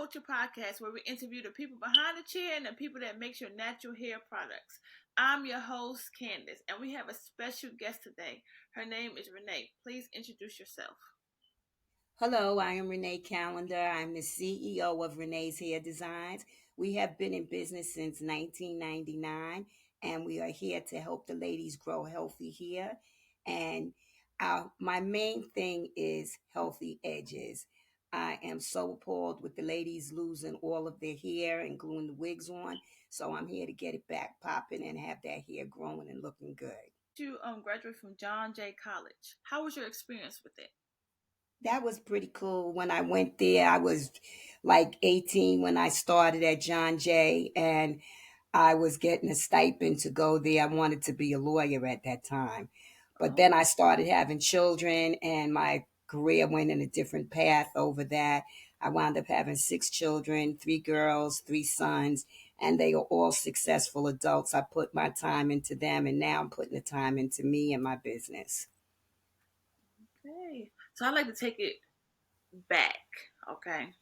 Culture podcast where we interview the people behind the chair and the people that make your natural hair products. I'm your host, Candace, and we have a special guest today. Her name is Renee. Please introduce yourself. Hello, I am Renee Callender. I'm the CEO of Renee's Hair Designs. We have been in business since 1999, and we are here to help the ladies grow healthy hair. And my main thing is healthy edges. I am so appalled with the ladies losing all of their hair and gluing the wigs on. So I'm here to get it back popping and have that hair growing and looking good. You graduated from John Jay College. How was your experience with it? That was pretty cool. When I went there, I was like 18 when I started at John Jay, and I was getting a stipend to go there. I wanted to be a lawyer at that time. But Oh, then I started having children, and my career went in a different path over that. I wound up having six children, three girls, three sons, and they are all successful adults. I put my time into them, and now I'm putting the time into me and my business. okay. So I like to take it back. Okay.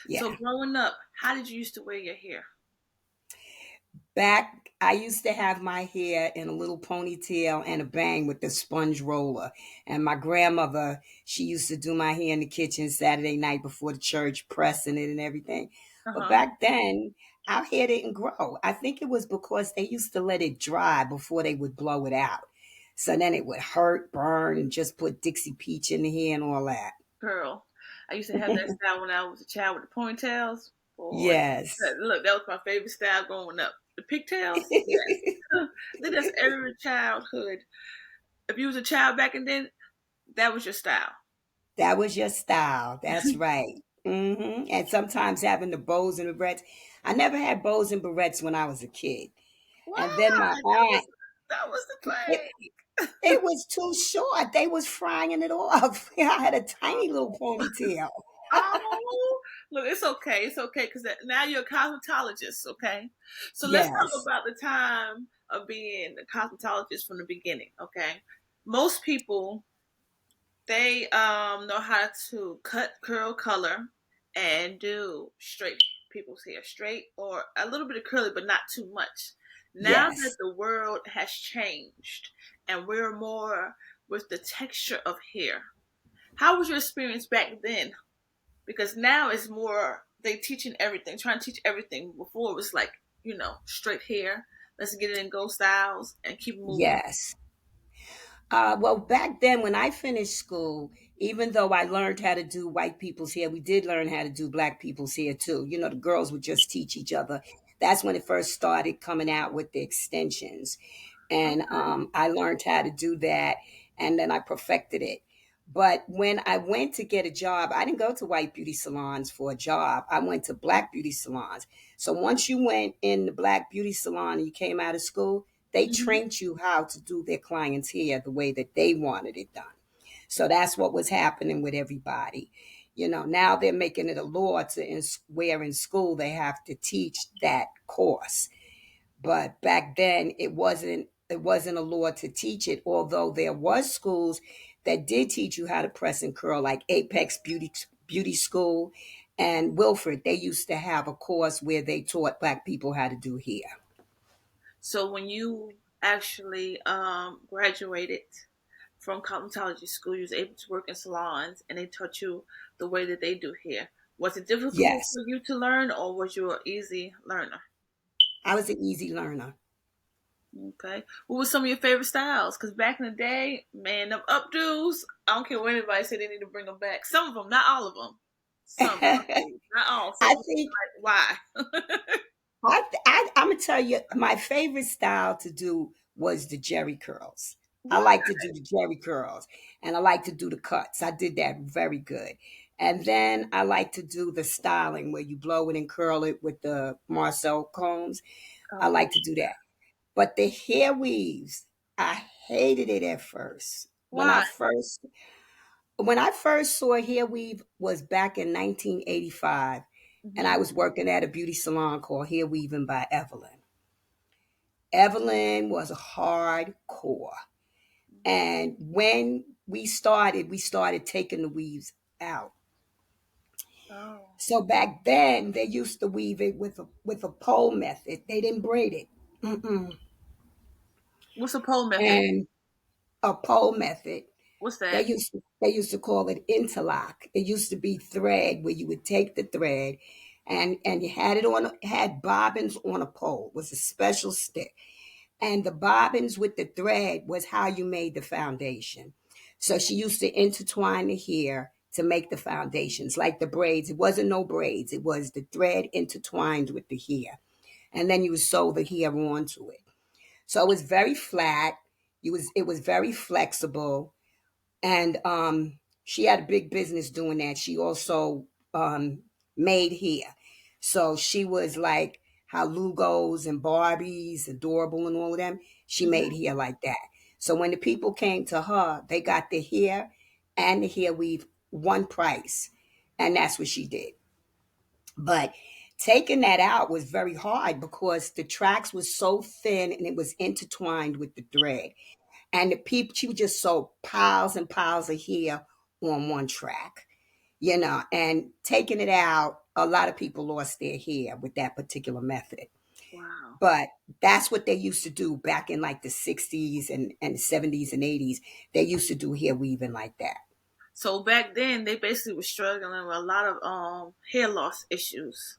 So Yeah. growing up, how did you used to wear your hair? Back, I used to have my hair in a little ponytail and a bang with the sponge roller. And my grandmother, she used to do my hair in the kitchen Saturday night before the church, pressing it and everything. Uh But huh. back then, our hair didn't grow. I think it was because they used to let it dry before they would blow it out. So then it would hurt, burn, and just put Dixie Peach in the hair and all that. Girl, I used to have that style when I was a child with the ponytails. Boy, Yes. look, that was my favorite style growing up. The pigtails, yes. I think that's every childhood. If you was a child back in then, that was your style. That was your style. That's right. And sometimes having the bows and barrettes. I never had bows and barrettes when I was a kid. And then Why? my That was aunt, that was the it, thing. it was too short. They was frying it off. I had a tiny little ponytail. Oh, look, it's okay. It's okay because now you're a cosmetologist. Okay, so let's talk Yes. about the time of being a cosmetologist from the beginning. Okay, most people they know how to cut, curl, color, and do straight people's hair, straight or a little bit of curly, but not too much. Now that Yes. the world has changed and we're more with the texture of hair, how was your experience back then? Because now it's more they teaching everything, trying to teach everything. Before it was like straight hair. Let's get it in go styles and keep moving. Yes. Well, back then when I finished school, even though I learned how to do white people's hair, we did learn how to do black people's hair too. You know, the girls would just teach each other. That's when it first started coming out with the extensions. And Okay. I learned how to do that, and then I perfected it. But when I went to get a job, I didn't go to white beauty salons for a job. I went to black beauty salons. So once you went in the black beauty salon and you came out of school, they Hmm. trained you how to do their clients' hair the way that they wanted it done. So that's what was happening with everybody. You know, now they're making it a law to where in school they have to teach that course. But back then it wasn't a law to teach it, although there was schools that did teach you how to press and curl, like Apex Beauty School and Wilford. They used to have a course where they taught black people how to do hair. So when you actually graduated from cosmetology school, you was able to work in salons, and they taught you the way that they do hair. Was it difficult Yes, for you to learn, or was you an easy learner? I was an easy learner. Okay. What were some of your favorite styles? Because back in the day, man, them updos, I don't care what anybody say, they need to bring them back. Some of them, not all of them. Some I updos, not all. Some of them, think like, why? I'm gonna tell you my favorite style to do was the Jerry curls. I Why? like to do the Jerry curls, and I like to do the cuts. I did that very good. And then I like to do the styling where you blow it and curl it with the Marcel combs. I Oh, like to do that. But the hair weaves, I hated it at first. why? When I first saw hair weave was back in 1985, and I Hmm. was working at a beauty salon called Hair Weaving by Evelyn. Evelyn was hardcore. And when we started taking the weaves out. Oh. So back then they used to weave it with a pole method. They didn't braid it. Mm-mm. What's a pole method? And a pole method, What's they that? used to call it interlock. It used to be thread where you would take the thread and you had had bobbins on a pole. It was a special stick. And the bobbins with the thread was how you made the foundation. So she used to intertwine the hair to make the foundations, like the braids. It wasn't no braids. It was the thread intertwined with the hair. And then you would sew the hair onto it. So it was very flat. It was very flexible. And she had a big business doing that. She also made hair. So she was like how Lugos and Barbies, Adorable and all of them, she Hmm. made hair like that. So when the people came to her, they got the hair and the hair weave one price. And that's what she did. But taking that out was very hard because the tracks was so thin and it was intertwined with the thread. And the people, she would just sew piles and piles of hair on one track, and taking it out, a lot of people lost their hair with that particular method. Wow. But that's what they used to do back in like the 60s and 70s and 80s. They used to do hair weaving like that. So back then, they basically were struggling with a lot of hair loss issues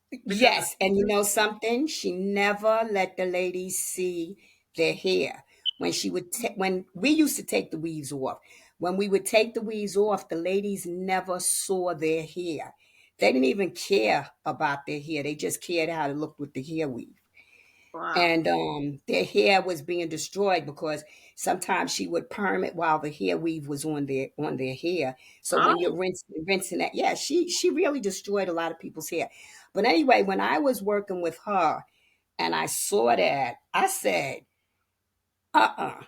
because of, Yes, and you know something? She never let the ladies see their hair. When we used to take the weaves off, when we would take the weaves off, the ladies never saw their hair. They didn't even care about their hair. They just cared how it looked with the hair weave. wow. And their hair was being destroyed because sometimes she would perm it while the hair weave was on their hair. So when you're Oh, rinsing that, yeah, she really destroyed a lot of people's hair. But anyway, when I was working with her and I saw that, I said, uh-uh.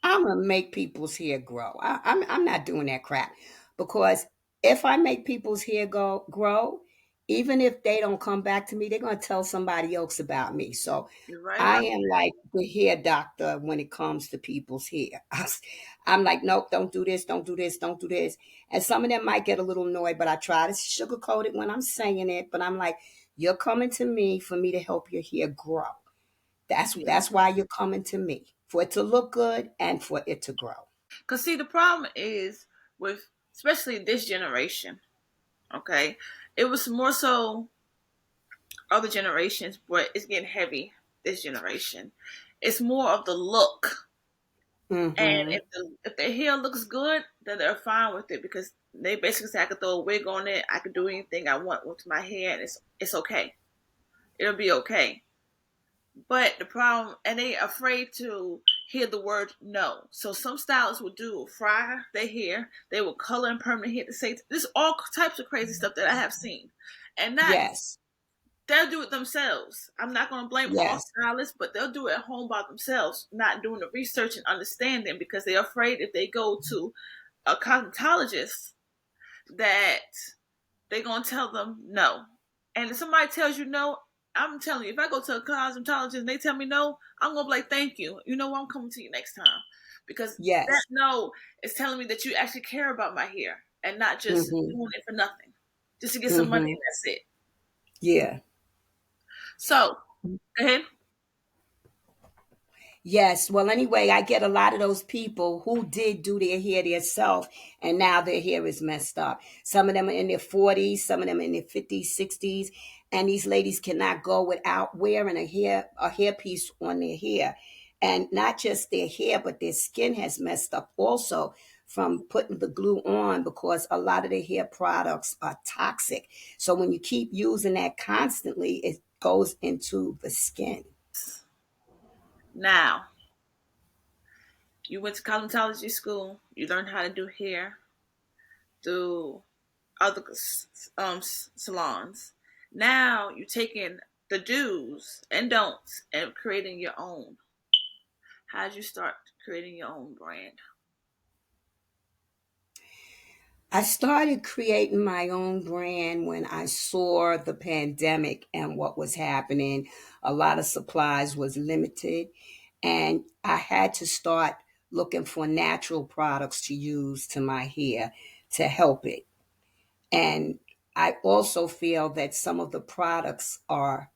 I'm gonna make people's hair grow. I'm not doing that crap because if I make people's hair grow, even if they don't come back to me, they're gonna tell somebody else about me. So you're right I about am like the hair doctor when it comes to people's hair. I'm like, nope, don't do this, don't do this, don't do this. And some of them might get a little annoyed, but I try to sugarcoat it when I'm saying it. But I'm like, you're coming to me for me to help your hair grow. That's that. that's why you're coming to me for it to look good and for it to grow. Because, see, the problem is with especially this generation, okay? It was more so other generations, but it's getting heavy this generation. It's more of the look. And Mm-hmm. if their hair looks good, then they're fine with it because they basically say I could throw a wig on it, I could do anything I want with my hair, and it's okay. It'll be okay. But the problem, and they afraid to hear the word no. So some stylists will do fry their hair. They will color and permanent hair to say this all types of crazy stuff that I have seen, and not Yes. they'll do it themselves. I'm not going to blame all Yes. stylists, but they'll do it at home by themselves, not doing the research and understanding because they're afraid if they go to a cosmetologist that they're going to tell them no. And if somebody tells you no, I'm telling you, if I go to a cosmetologist and they tell me no, I'm going to be like, thank you. You know what? I'm coming to you next time. Because that Yes. no is telling me that you actually care about my hair and not just Mm-hmm. doing it for nothing, just to get some money Mm-hmm. and that's it. Yeah. So, go ahead. Yes. Well, anyway, I get a lot of those people who did do their hair themselves, and now their hair is messed up. Some of them are in their 40s, some of them in their 50s, 60s, and these ladies cannot go without wearing a hairpiece on their hair. And not just their hair, but their skin has messed up also from putting the glue on because a lot of the hair products are toxic. So when you keep using that constantly, it goes into the skin. Now, you went to cosmetology school, you learned how to do hair through other salons. Now, you're taking the do's and don'ts and creating your own. How did you start creating your own brand? I started creating my own brand when I saw the pandemic and what was happening. A lot of supplies was limited and I had to start looking for natural products to use to my hair to help it. And I also feel that some of the products are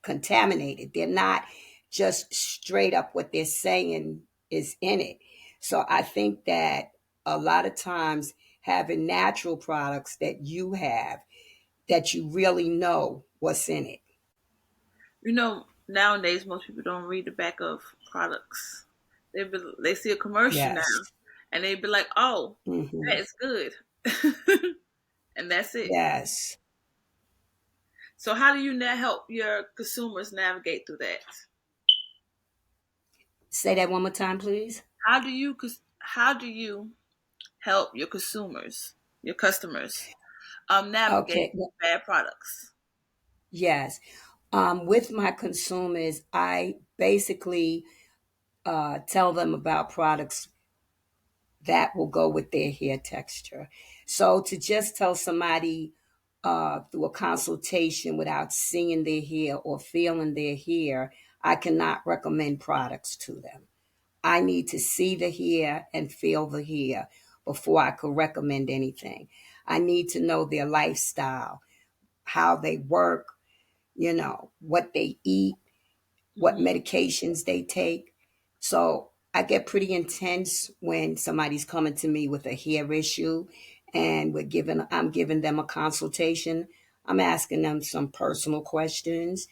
contaminated. They're not just straight up what they're saying is in it. So I think that a lot of times having natural products that you have, that you really know what's in it. Nowadays most people don't read the back of products. They see a commercial Yes. now, and they be like, "Oh, Hmm. that is good," and that's it. Yes. So, how do you now help your consumers navigate through that? Say that one more time, please. How do you help your consumers, your customers, navigate Okay. Well, bad products? yes. With my consumers, I basically tell them about products that will go with their hair texture. So to just tell somebody through a consultation without seeing their hair or feeling their hair, I cannot recommend products to them. I need to see the hair and feel the hair before I could recommend anything. I need to know their lifestyle, how they work, what they eat, what Hmm. medications they take. So I get pretty intense when somebody's coming to me with a hair issue and I'm giving them a consultation. I'm asking them some personal questions.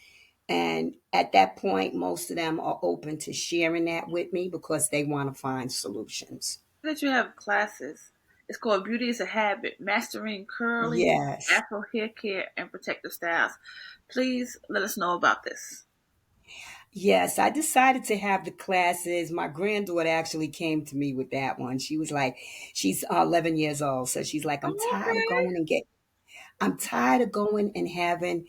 And at that point, most of them are open to sharing that with me because they want to find solutions. That you have classes. It's called Beauty is a Habit, Mastering Curly, Yes. Afro Hair Care, and Protective Styles. Please let us know about this. Yes, I decided to have the classes. My granddaughter actually came to me with that one. She was like, she's 11 years old. So she's like, Oh, okay. I'm tired of going and having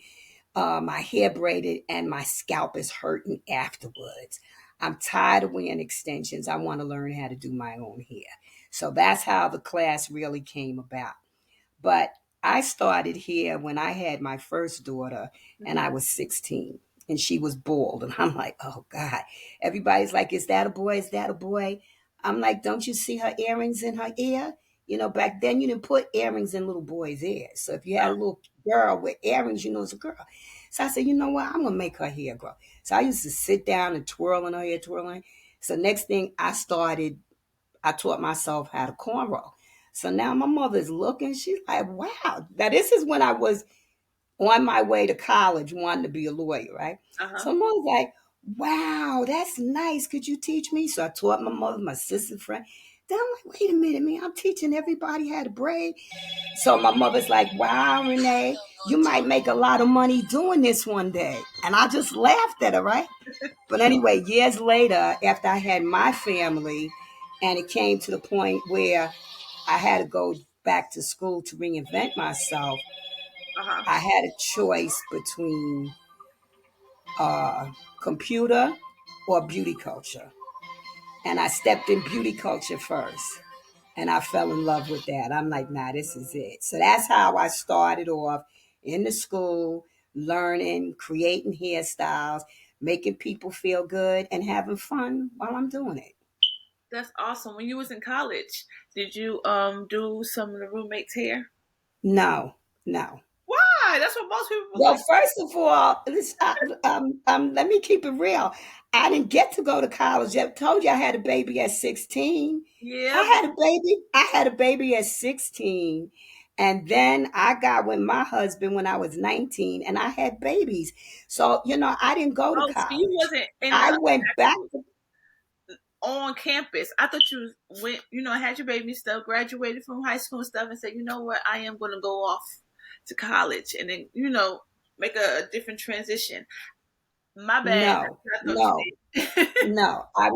my hair braided and my scalp is hurting afterwards. I'm tired of wearing extensions. I want to learn how to do my own hair. So that's how the class really came about. But I started here when I had my first daughter and I Hmm. was 16 and she was bald. And I'm like, oh God. Everybody's like, is that a boy? Is that a boy? I'm like, don't you see her earrings in her ear? Back then you didn't put earrings in little boys' ears. So if you had a Oh, little girl with earrings, it's a girl. So I said, you know what? I'm going to make her hair grow. So I used to sit down and twirl in her hair, twirling. So next thing I taught myself how to cornrow. So now my mother's looking, she's like, wow. Now this is when I was on my way to college wanting to be a lawyer, right? uh-huh. So mother's like, wow, that's nice. Could you teach me? So I taught my mother, my sister friend. Then I'm like, wait a minute, man, I'm teaching everybody how to braid. So my mother's like, wow, Renee, you might make a lot of money doing this one day. And I just laughed at her, right? But anyway, years later, after I had my family, and it came to the point where I had to go back to school to reinvent myself, Uh-huh. I had a choice between uh, computer or beauty culture. And I stepped in beauty culture first. And I fell in love with that. I'm like, nah, this is it. So that's how I started off in the school, learning, creating hairstyles, making people feel good, and having fun while I'm doing it. That's awesome. When you was in college, did you do some of the roommates' hair? No, no. Why? That's what most people Well, like. first of all, let me keep it real. I didn't get to go to college. I told you I had a baby at 16. Yeah, I had a baby. I had a baby at 16. And then I got with my husband when I was 19 and I had babies. So, I didn't go to oh, so you college. wasn't in I the went back. actual on campus. I thought you went, had your baby stuff, graduated from high school and stuff, and said, you know what, I am going to go off to college, and then make a different transition. My bad. No, That's what I thought no. you did. No, I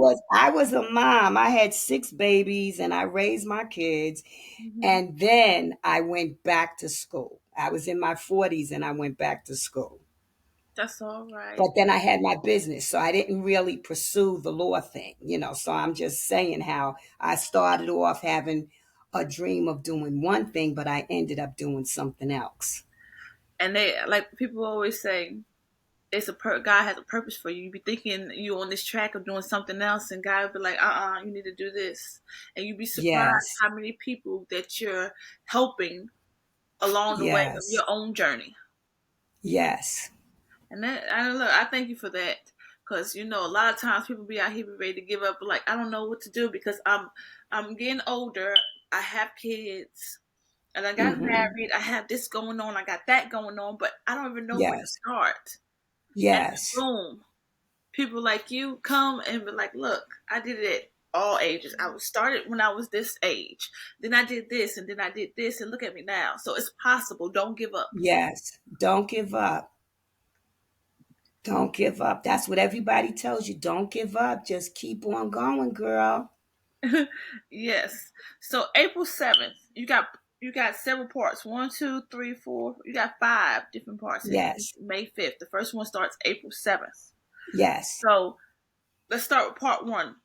was a mom. I had six babies and I raised my kids. Hmm. And then I went back to school. I was in my 40s and I went back to school. That's all right. But then I had my business, so I didn't really pursue the law thing. So I'm just saying how I started off having a dream of doing one thing, but I ended up doing something else. And they like people always say, God has a purpose for you. You be thinking you on this track of doing something else, and God will be like, you need to do this, and you'd be surprised Yes. how many people that you're helping along the way of Yes. your own journey. Yes. And I thank you for that, because a lot of times people be out here be ready to give up. Like, I don't know what to do because I'm getting older. I have kids, and I got Hmm. married. I have this going on. I got that going on, but I don't even know where to Yes. start. And Yes. boom, people like you come and be like, "Look, I did it at all ages. I was started when I was this age. Then I did this, and then I did this, and look at me now. So it's possible. Don't give up." Yes. Don't give up. Don't give up. That's what everybody tells you. Don't give up. Just keep on going, girl. Yes. So April 7th, you got several parts. One, two, three, four. You got five different parts. It's Yes. May 5th. The first one starts April 7th. Yes. So let's start with part one.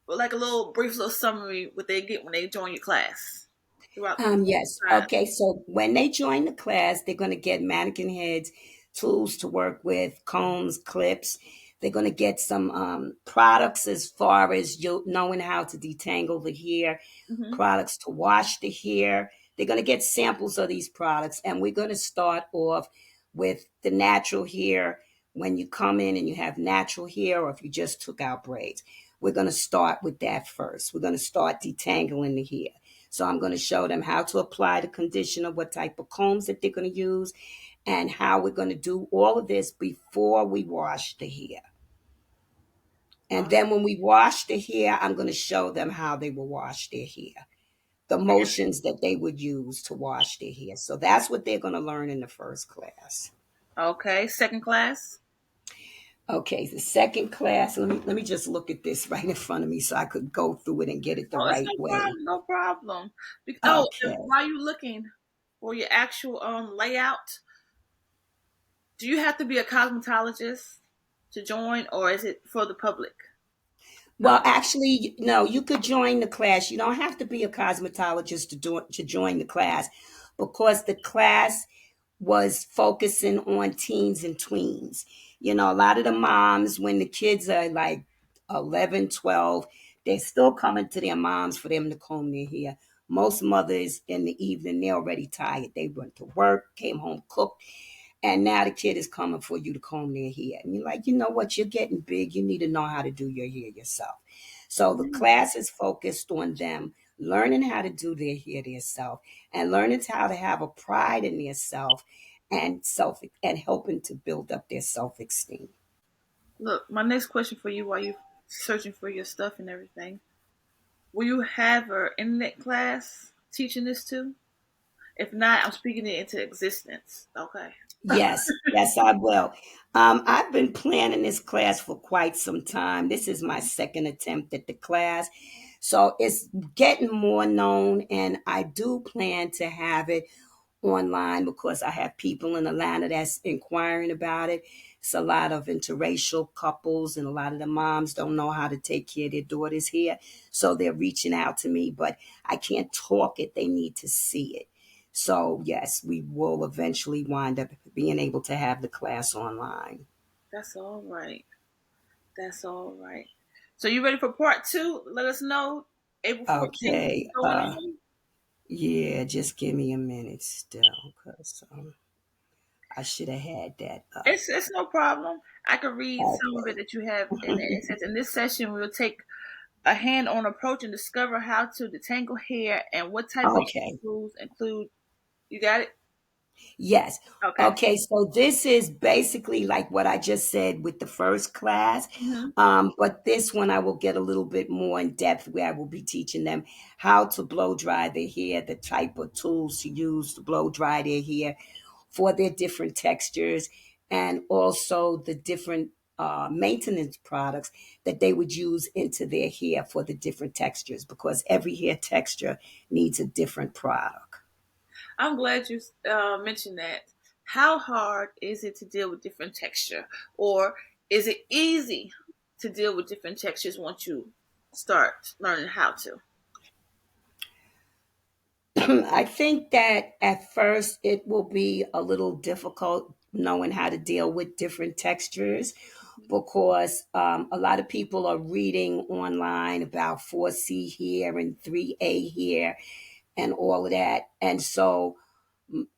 Like a little brief little summary what they get when they join your class throughout the Yes. time. Okay. So when they join the class, they're going to get mannequin heads, tools to work with, combs, clips. They're going to get some products as far as you knowing how to detangle the hair, Hmm. products to wash the hair. They're going to get samples of these products, and we're going to start off with the natural hair. When you come in and you have natural hair, or if you just took out braids, we're going to start with that first. We're going to start detangling the hair. So I'm going to show them how to apply the conditioner, what type of combs that they're going to use, and how we're going to do all of this before we wash the hair. And Oh, then when we wash the hair, I'm going to show them how they will wash their hair, the motions that they would use to wash their hair. So that's what they're going to learn in the first class. okay. Second class. Okay, the second class, let me just look at this right in front of me so I could go through it and get it the Oh, it's right no way. problem. No problem. And Okay. while you looking for your actual layout, do you have to be a cosmetologist to join, or is it for the public? Well, actually, no, you could join the class. You don't have to be a cosmetologist to join the class, because the class was focusing on teens and tweens. A lot of the moms, when the kids are like 11, 12, they're still coming to their moms for them to comb their hair. Most mothers in the evening, they're already tired. They went to work, came home, cooked, and now the kid is coming for you to comb their hair. And you're like, you know what? You're getting big. You need to know how to do your hair yourself. So the Mm. class is focused on them learning how to do their hair themselves, and learning how to have a pride in themselves, and helping to build up their self-esteem. Look, my next question for you while you're searching for your stuff and everything: will you have an internet class teaching this too? If not, I'm speaking it into existence. Okay. Yes, yes, I will. I've been planning this class for quite some time. This is my second attempt at the class. So it's getting more known, and I do plan to have it online because I have people in Atlanta that's inquiring about it. It's a lot of interracial couples, and a lot of the moms don't know how to take care of their daughters here. So they're reaching out to me, but I can't talk it. They need to see it. So, yes, we will eventually wind up being able to have the class online. That's all right. That's all right. So you ready for part two? Let us know. April 14th is Okay. going on. Yeah, just give me a minute still, because I should have had that up. It's no problem. I can read some of it Okay. that you have in there. It says in this session we will take a hand-on approach and discover how to detangle hair and what type of Okay. tools include. You got it? Yes. Okay. Okay. So this is basically like what I just said with the first class. Hmm. But this one I will get a little bit more in depth, where I will be teaching them how to blow dry their hair, the type of tools to use to blow dry their hair for their different textures, and also the different maintenance products that they would use into their hair for the different textures, because every hair texture needs a different product. I'm glad you mentioned that. How hard is it to deal with different texture, or is it easy to deal with different textures once you start learning how to? I think that at first it will be a little difficult knowing how to deal with different textures, because a lot of people are reading online about 4C here and 3A here and all of that. And so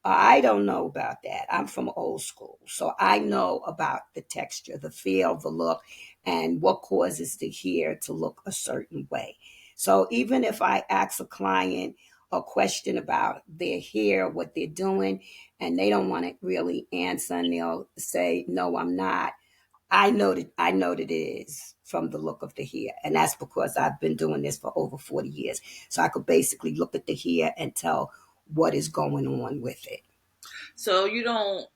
I don't know about that. I'm from old school. So I know about the texture, the feel, the look, and what causes the hair to look a certain way. So even if I ask a client a question about their hair, what they're doing, and they don't want to really answer, and they'll say, "No, I'm not." I know that it is from the look of the hair. And that's because I've been doing this for over 40 years. So I could basically look at the hair and tell what is going on with it. So you don't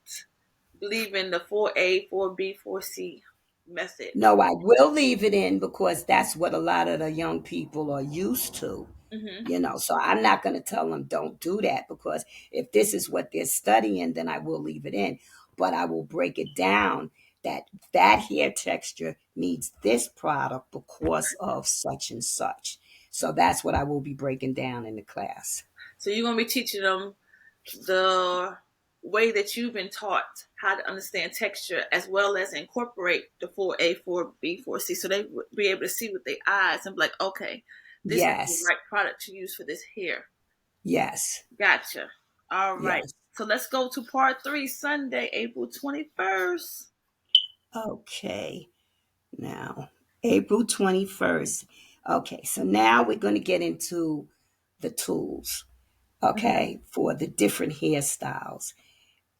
believe in the 4A, 4B, 4C method. No, I will leave it in because that's what a lot of the young people are used to. Hmm. So I'm not going to tell them don't do that, because if this is what they're studying, then I will leave it in. But I will break it down that that hair texture needs this product because of such and such. So that's what I will be breaking down in the class. So you're going to be teaching them the way that you've been taught how to understand texture, as well as incorporate the 4A, 4B, 4C, so they would be able to see with their eyes and be like, okay, this is the Yes, right product to use for this hair. yes, Gotcha. All right. yes. So let's go to part three, Sunday, April 21st. Okay, now April 21st. Okay, so now we're going to get into the tools, Mm-hmm. okay, for the different hairstyles.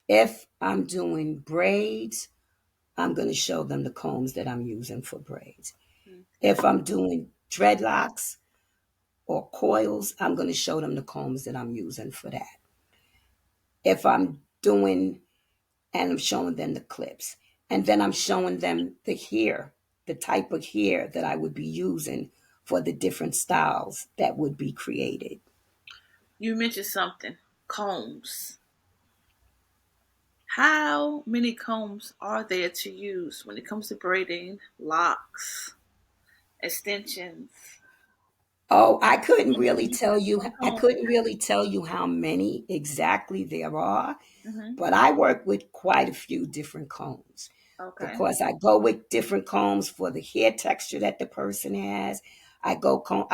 If I'm doing braids, I'm going to show them the combs that I'm using for braids. Okay. If I'm doing dreadlocks or coils, I'm going to show them the combs that I'm using for that. If I'm doing, and I'm showing them the clips, and then I'm showing them the hair, the type of hair that I would be using for the different styles that would be created. You mentioned something, combs. How many combs are there to use when it comes to braiding, locks, extensions? Oh, I couldn't really tell you. One I comb. couldn't really tell you how many exactly there are, Mm-hmm. but I work with quite a few different combs Okay. because I go with different combs for the hair texture that the person has. I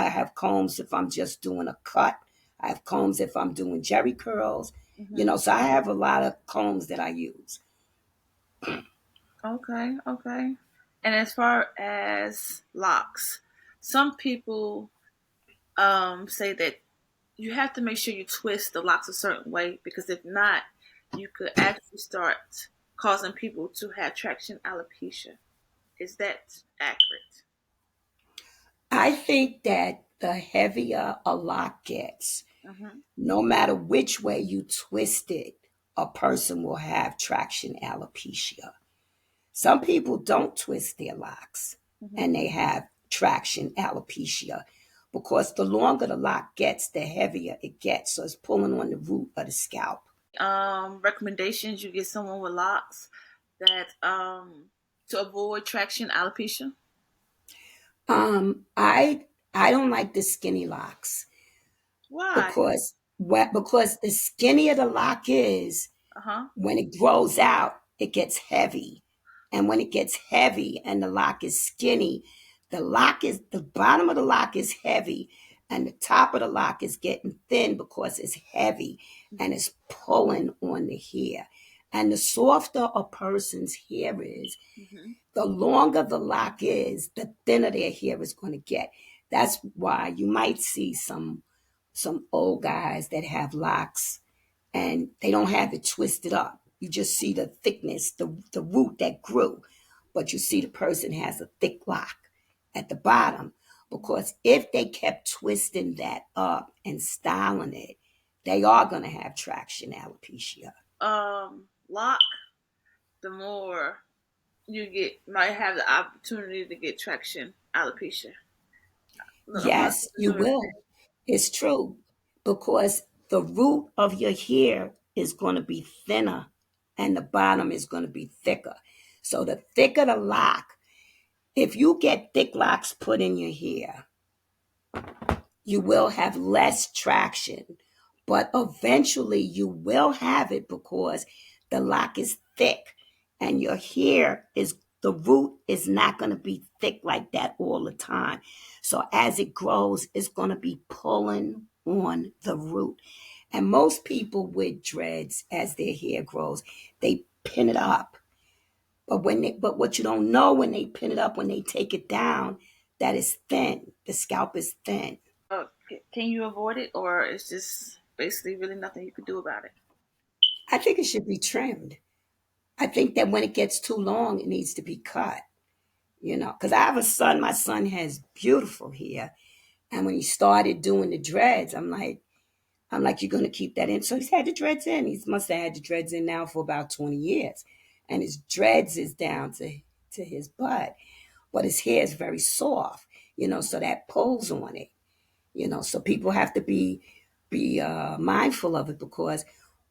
have combs if I'm just doing a cut. I have combs if I'm doing jerry curls. Mm-hmm. So I have a lot of combs that I use. Okay. Okay. And as far as locks, some people say that you have to make sure you twist the locks a certain way, because if not, you could actually start causing people to have traction alopecia. Is that accurate? I think that the heavier a lock gets, Mm-hmm. no matter which way you twist it, a person will have traction alopecia. Some people don't twist their locks Mm-hmm. and they have traction alopecia because the longer the lock gets, the heavier it gets. So it's pulling on the root of the scalp. Recommendations you get someone with locks that to avoid traction alopecia? I don't like the skinny locks Why? because the skinnier the lock is, Uh-huh. when it grows out, it gets heavy. And when it gets heavy and the lock is skinny, the bottom of the lock is heavy and the top of the lock is getting thin because it's heavy and it's pulling on the hair. And the softer a person's hair is, Mm-hmm. the longer the lock is, the thinner their hair is going to get. That's why you might see some old guys that have locks and they don't have it twisted up. You just see the thickness, the root that grew, but you see the person has a thick lock at the bottom, because if they kept twisting that up and styling it, they are going to have traction alopecia. Lock, the more you get might have the opportunity to get traction alopecia. A lot of Yes, people you do it. will. It's true, because the root of your hair is going to be thinner and the bottom is going to be thicker. So the thicker the lock, if you get thick locks put in your hair, you will have less traction, but eventually you will have it because the lock is thick and your hair is, the root is not going to be thick like that all the time. So as it grows, it's going to be pulling on the root. And most people with dreads, as their hair grows, they pin it up. But what you don't know when they pin it up, when they take it down, that is thin. The scalp is thin. Can you avoid it, or it's just basically really nothing you could do about it? I think it should be trimmed. I think that when it gets too long, it needs to be cut. Because I have a son. My son has beautiful hair, and when he started doing the dreads, I'm like, you're gonna keep that in. So he's had the dreads in. He must have had the dreads in now for about 20 years, and his dreads is down to his butt, but his hair is very soft. So that pulls on it. So people have to be mindful of it, because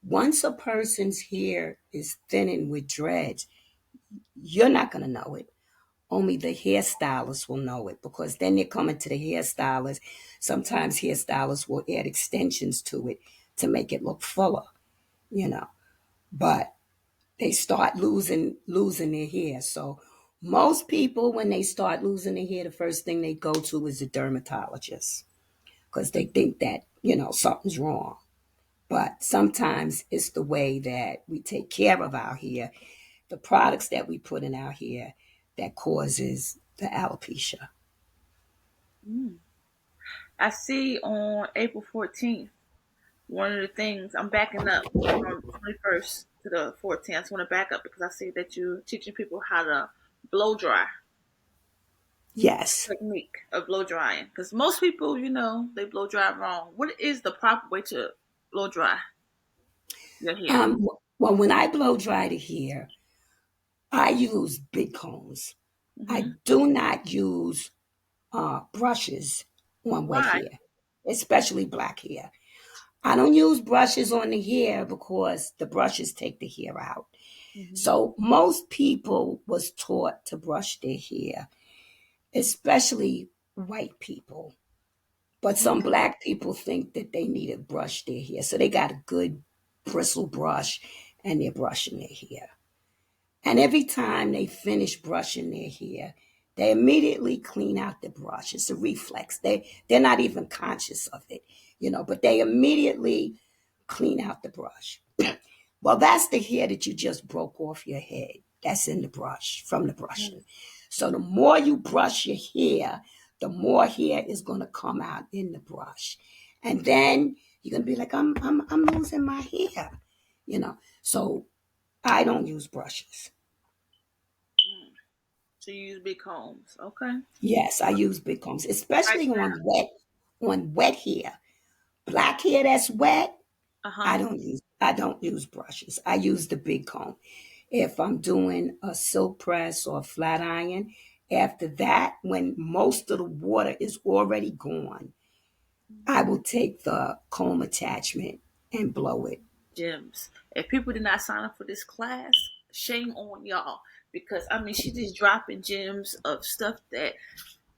once a person's hair is thinning with dreads, you're not gonna know it. Only the hairstylist will know it, because then they're coming to the hairstylist. Sometimes hairstylists will add extensions to it to make it look fuller, you know. But they start losing their hair. So most people, when they start losing their hair, the first thing they go to is a dermatologist, because they think that something's wrong. But sometimes it's the way that we take care of our hair, the products that we put in our hair, that causes the alopecia. Mm. I see on April 14th, one of the things I'm backing up from 21st to the 14th. I just want to back up because I see that you're teaching people how to blow dry, Yes. technique of blow drying. Because most people, they blow dry wrong. What is the proper way to blow dry your hair? Well, when I blow dry the hair, I use big combs. I Hmm. do not use brushes on wet Why? hair, especially black hair. I don't use brushes on the hair because the brushes take the hair out. Hmm. So most people was taught to brush their hair, especially white people. But some black people think that they need to brush their hair. So they got a good bristle brush and they're brushing their hair. And every time they finish brushing their hair, they immediately clean out the brush. It's a reflex. They're not even conscious of it, but they immediately clean out the brush. Well, that's the hair that you just broke off your head. That's in the brush from the brushing. So the more you brush your hair, the more hair is going to come out in the brush. And then you're going to be like, I'm losing my hair, So I don't use brushes. So you use big combs. Okay. Yes, I use big combs, Right. especially on wet hair. Black hair that's wet, Uh huh. I don't use brushes. I use the big comb. If I'm doing a silk press or a flat iron, after that, when most of the water is already gone, I will take the comb attachment and blow it. Gems. If people did not sign up for this class, shame on y'all. Because she just dropping gems of stuff that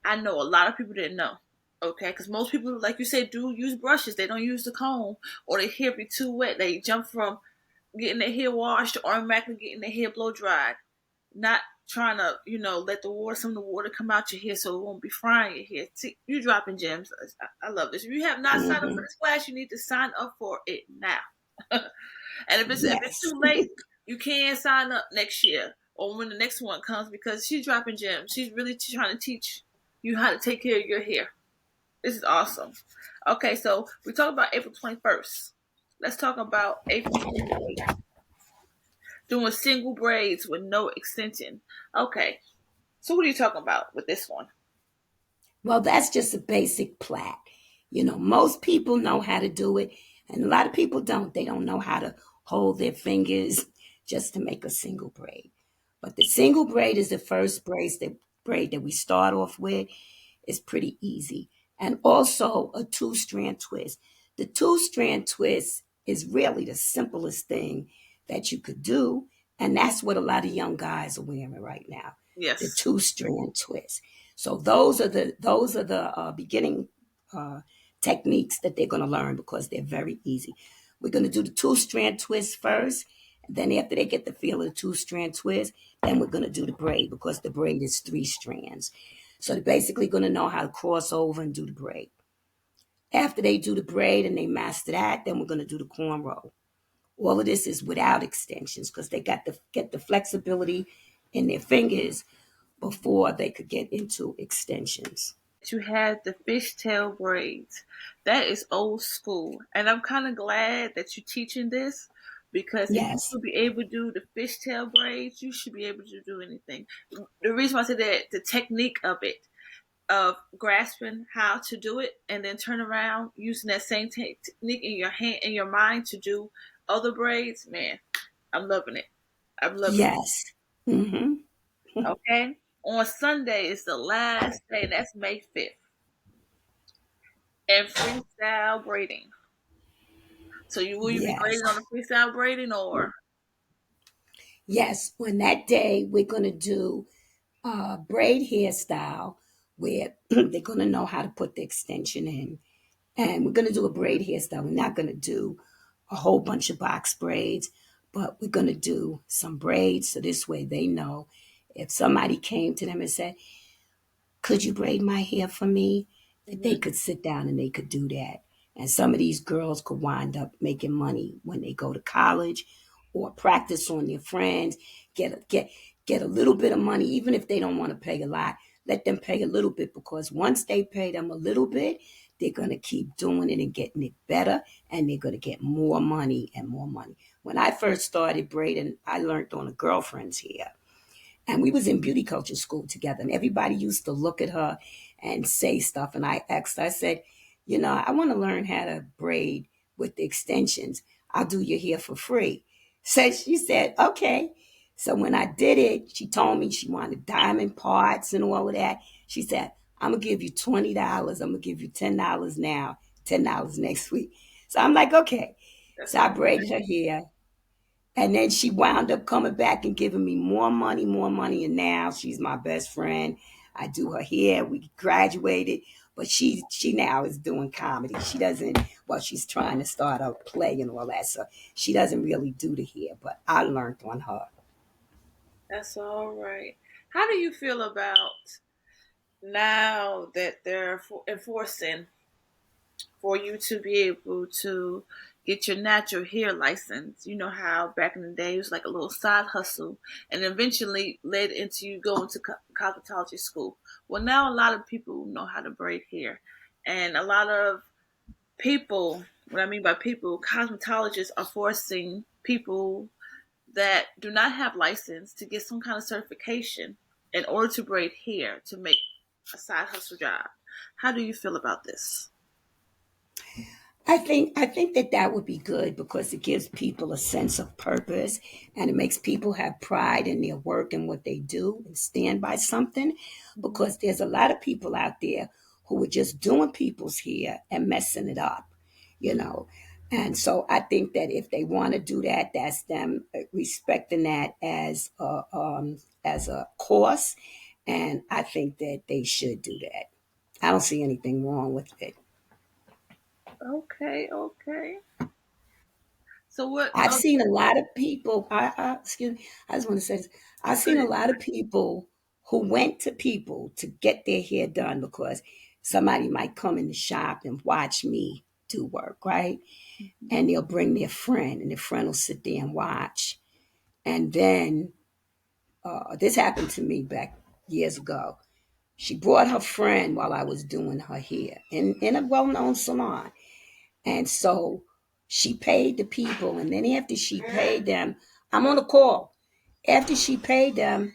I know a lot of people didn't know. Okay, because most people, like you said, do use brushes. They don't use the comb, or their hair be too wet. They jump from getting their hair washed to automatically getting their hair blow dried. Not trying to, let some of the water come out your hair so it won't be frying your hair. See, you dropping gems. I love this. If you have not signed up for Hmm. this class, you need to sign up for it now. And if it's Yes. too late, you can sign up next year or when the next one comes because she's dropping gems. She's really trying to teach you how to take care of your hair. This is awesome. Okay, so we talked about April 21st. Let's talk about April 28th. Doing single braids with no extension. Okay, so what are you talking about with this one? Well, that's just a basic plait. Most people know how to do it, and a lot of people don't. They don't know how to hold their fingers just to make a single braid. But the single braid is the first braid that we start off with. It's pretty easy. And also a two-strand twist. The two-strand twist is really the simplest thing that you could do. And that's what a lot of young guys are wearing right now, the Yes. two-strand twist. So those are the beginning uh, techniques that they're going to learn because they're very easy. We're going to do the two-strand twist first. And then after they get the feel of the two-strand twist, then we're going to do the braid because the braid is three strands. So they're basically going to know how to cross over and do the braid. After they do the braid and they master that, then we're going to do the cornrow. All of this is without extensions because they got to get the flexibility in their fingers before they could get into extensions. You had the fishtail braids. That is old school. And I'm kind of glad that you're teaching this because if you Yes, should be able to do the fishtail braids, you should be able to do anything. The reason why I said that, the technique of it, of grasping how to do it and then turn around using that same technique in your hand in your mind to do other braids, man, I'm loving it. I'm loving it. yes. Hmm. Okay. On Sunday is the last day. That's May 5th. And freestyle braiding. So will you be Yes. grading on the freestyle braiding or Yes. On that day, we're going to do braid hairstyle where they're going to know how to put the extension in. And we're going to do a braid hairstyle. We're not going to do a whole bunch of box braids, but we're going to do some braids. So this way they know if somebody came to them and said, could you braid my hair for me? That they Mhm. could sit down and they could do that. And some of these girls could wind up making money when they go to college or practice on their friends, get a little bit of money, even if they don't want to pay a lot. Let them pay a little bit because once they pay them a little bit, they're gonna keep doing it and getting it better, and they're gonna get more money and more money. When I first started braiding, I learned on a girlfriend's hair. And we was in beauty culture school together. And everybody used to look at her and say stuff. And I asked, I said, I want to learn how to braid with the extensions. I'll do your hair for free. So she said, okay. So when I did it, she told me she wanted diamond parts and all of that. She said, I'm going to give you $20. I'm going to give you $10 now, $10 next week. So I'm like, okay. that's So I all braided her hair. And then she wound up coming back and giving me more money, more money. And now she's my best friend. I do her hair. We graduated, but she now is doing comedy. She doesn't, well, she's trying to start a play and all that. So she doesn't really do the hair, but I learned on her. that's all right. How do you feel about now that they're enforcing for you to be able to get your natural hair license? You know how back in the day it was like a little side hustle and eventually led into you going to cosmetology school. Well, now a lot of people know how to braid hair, and a lot of people, what I mean by people, cosmetologists are forcing people that do not have license to get some kind of certification in order to braid hair to make a side hustle job. How do you feel about this? I think that would be good because it gives people a sense of purpose and it makes people have pride in their work and what they do and stand by something. Mhm. Because there's a lot of people out there who are just doing people's hair and messing it up, you know. And so I think that if they want to do that, that's them respecting that as a course, and I think that they should do that. I don't see anything wrong with it. Okay, okay. So what? I've seen a lot of people. Excuse me. I just want to say this. I've Go seen a ahead. lot of people who went to people to get their hair done because somebody might come in the shop and watch me do work, right? And they'll bring their friend, and their friend will sit there and watch. And then this happened to me back years ago. She brought her friend while I was doing her hair in a well-known salon. And so she paid the people, and then after she paid them, I'm on a call. After she paid them,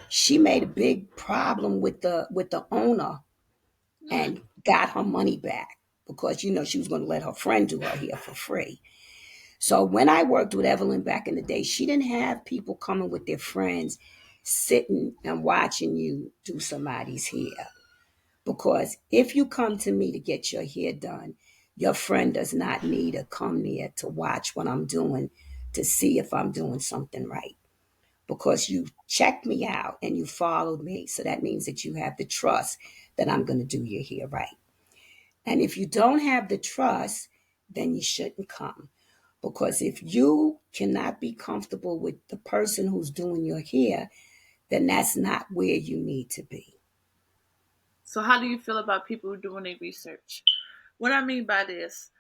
she made a big problem with the owner Mm, and got her money back because she was going to let her friend do her hair for free. So when I worked with Evelyn back in the day, she didn't have people coming with their friends, sitting and watching you do somebody's hair. Because if you come to me to get your hair done, your friend does not need to come there to watch what I'm doing to see if I'm doing something right. Because you checked me out and you followed me. So that means that you have the trust that I'm going to do your hair right. And if you don't have the trust, then you shouldn't come. Because if you cannot be comfortable with the person who's doing your hair, then that's not where you need to be. so how do you feel about people doing their research? What I mean by this,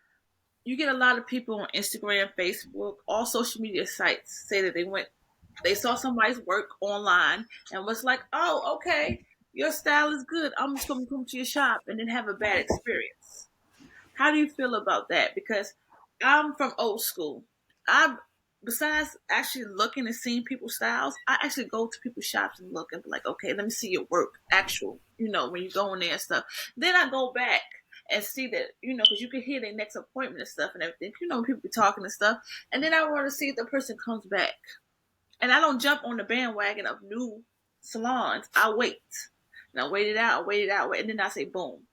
you get a lot of people on Instagram, Facebook, all social media sites say that they saw somebody's work online and was like, oh, okay, your style is good. I'm just going to come to your shop and then have a bad experience. How do you feel about that? Because I'm from old school. I, besides actually looking and seeing people's styles, I actually go to people's shops and look and be like, okay, let me see your work, actual, when you go in there and stuff. Then I go back and see that, because you can hear their next appointment and stuff and everything. People be talking and stuff. And then I want to see if the person comes back. And I don't jump on the bandwagon of new salons. I wait. And I wait it out, and then I say boom.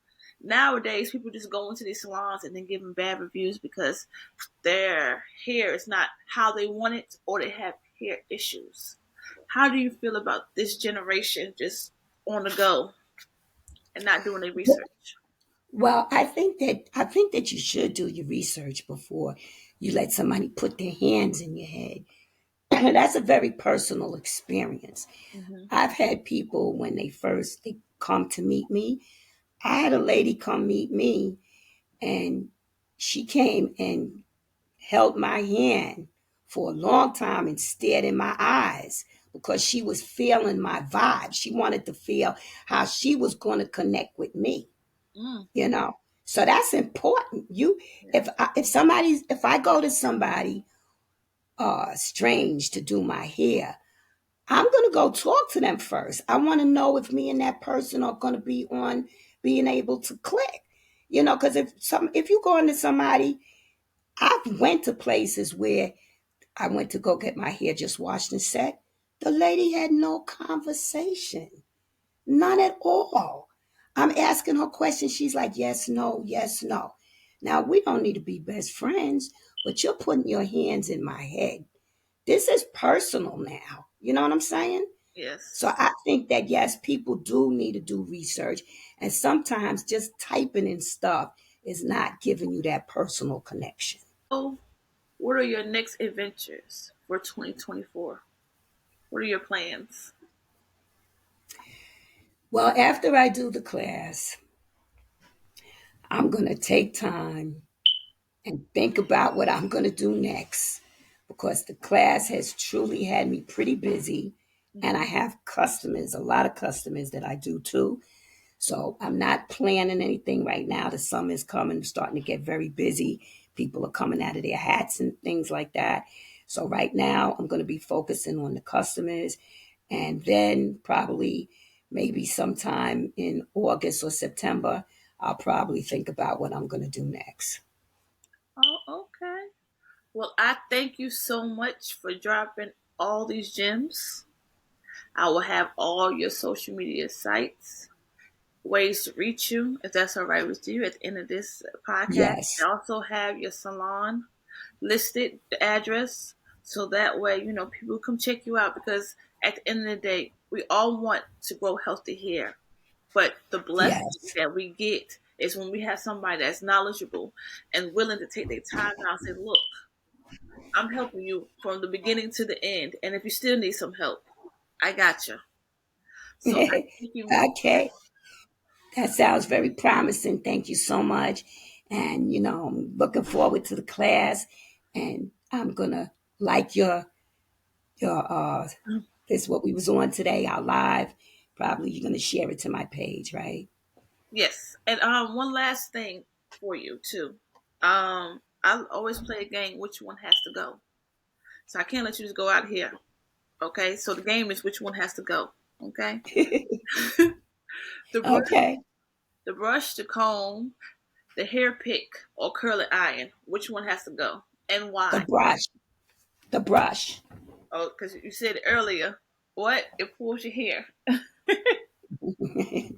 Nowadays, people just go into these salons and then give them bad reviews because their hair is not how they want it or they have hair issues. How do you feel about this generation just on the go and not doing their research? Well, I think that you should do your research before you let somebody put their hands in your head. That's a very personal experience. Mm-hmm. I've had people when they come to meet me. I had a lady come meet me, and she came and held my hand for a long time and stared in my eyes because she was feeling my vibe. She wanted to feel how she was going to connect with me, Mm, you know. So that's important. yeah. If I go to somebody strange to do my hair, I'm going to go talk to them first. I want to know if me and that person are going to be on being able to click. Because if you go into somebody, I've went to places where I went to go get my hair just washed and set. The lady had no conversation, none at all. I'm asking her questions. She's like, yes, no, yes, no. Now, we don't need to be best friends, but you're putting your hands in my head. This is personal now. You know what I'm saying? So Yes. I think that, yes, people do need to do research. And sometimes just typing in stuff is not giving you that personal connection. So, what are your next adventures for 2024? What are your plans? Well, after I do the class, I'm going to take time and think about what I'm going to do next because the class has truly had me pretty busy. And I Mm-hmm. have customers, a lot of customers that I do too. So I'm not planning anything right now. The summer is coming, starting to get very busy. People are coming out of their hats and things like that. So right now I'm going to be focusing on the customers, and then probably maybe sometime in August or September, I'll probably think about what I'm going to do next. Oh, okay. Well, I thank you so much for dropping all these gems. I will have all your social media sites, ways to reach you, if that's all right with you, at the end of this podcast. I Yes, also have your salon listed, the address, so that way, people come check you out because at the end of the day, we all want to grow healthy hair. But the blessing yes. that we get is when we have somebody that's knowledgeable and willing to take their time out and say, look, I'm helping you from the beginning to the end. And if you still need some help, I got you. So I thank you. Okay, that sounds very promising. Thank you so much. And, I'm looking forward to the class, and I'm going to like your this what we was on today, our live. Probably you're gonna share it to my page, right? Yes. And one last thing for you too. I always play a game which one has to go. So I can't let you just go out here. Okay? So the game is which one has to go. Okay? the brush Okay. the brush, the comb, the hair pick, or curling iron. Which one has to go? And The why? brush. The brush. Oh, because you said earlier, what? It pulls your hair.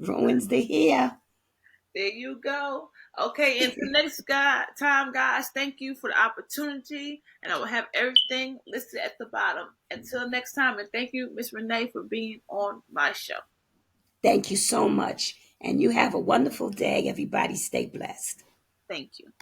Ruins the hair. There you go. Okay, until next time, guys, thank you for the opportunity. And I will have everything listed at the bottom. Until next time, and thank you, Miss Renee, for being on my show. Thank you so much. And you have a wonderful day. Everybody stay blessed. Thank you.